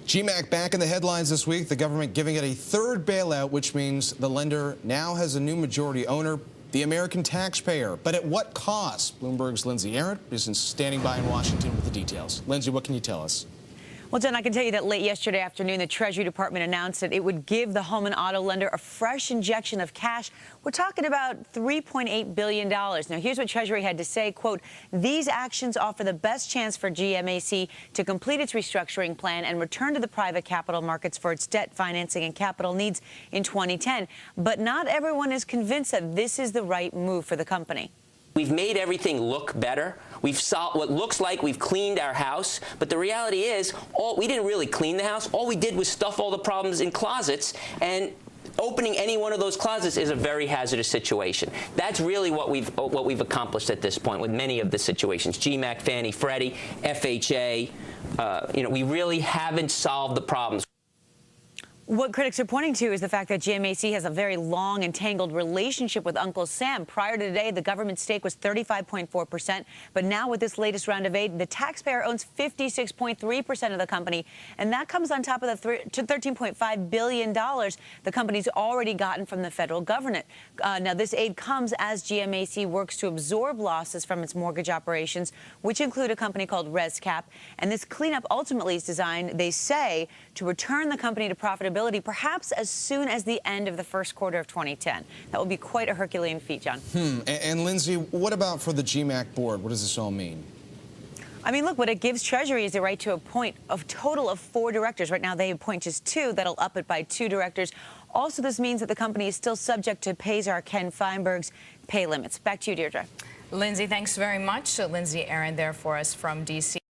GMAC back in the headlines this week, the government giving it a third bailout, which means the lender now has a new majority owner, the American taxpayer. But at what cost? Bloomberg's Lindsey Arent is standing by in Washington with the details. Lindsey, what can you tell us? Well, Jen, I can tell you that late yesterday afternoon, the Treasury Department announced that it would give the home and auto lender a fresh injection of cash. We're talking about $3.8 billion. Now, here's what Treasury had to say, quote, "These actions offer the best chance for GMAC to complete its restructuring plan and return to the private capital markets for its debt financing and capital needs in 2010. But not everyone is convinced that this is the right move for the company." We've made everything look better. We've solved what looks like we've cleaned our house, but the reality is we didn't really clean the house. All we did was stuff all the problems in closets, and opening any one of those closets is a very hazardous situation. That's really what we've accomplished at this point with many of the situations. GMAC, Fannie, Freddie, FHA. We really haven't solved the problems. What critics are pointing to is the fact that GMAC has a very long and tangled relationship with Uncle Sam. Prior to today, the government stake was 35.4%. But now with this latest round of aid, the taxpayer owns 56.3% of the company. And that comes on top of the $13.5 billion the company's already gotten from the federal government. Now, this aid comes as GMAC works to absorb losses from its mortgage operations, which include a company called ResCap. And this cleanup ultimately is designed, they say, to return the company to profitability perhaps as soon as the end of the first quarter of 2010. That will be quite a Herculean feat, John. And Lindsey, what about for the GMAC board? What does this all mean? I mean, look, what it gives Treasury is the right to appoint a total of 4 directors. Right now, they appoint just 2. That'll up it by 2 directors. Also, this means that the company is still subject to Payzar Ken Feinberg's pay limits. Back to you, Deirdre. Lindsey, thanks very much. Lindsey Arent there for us from D.C.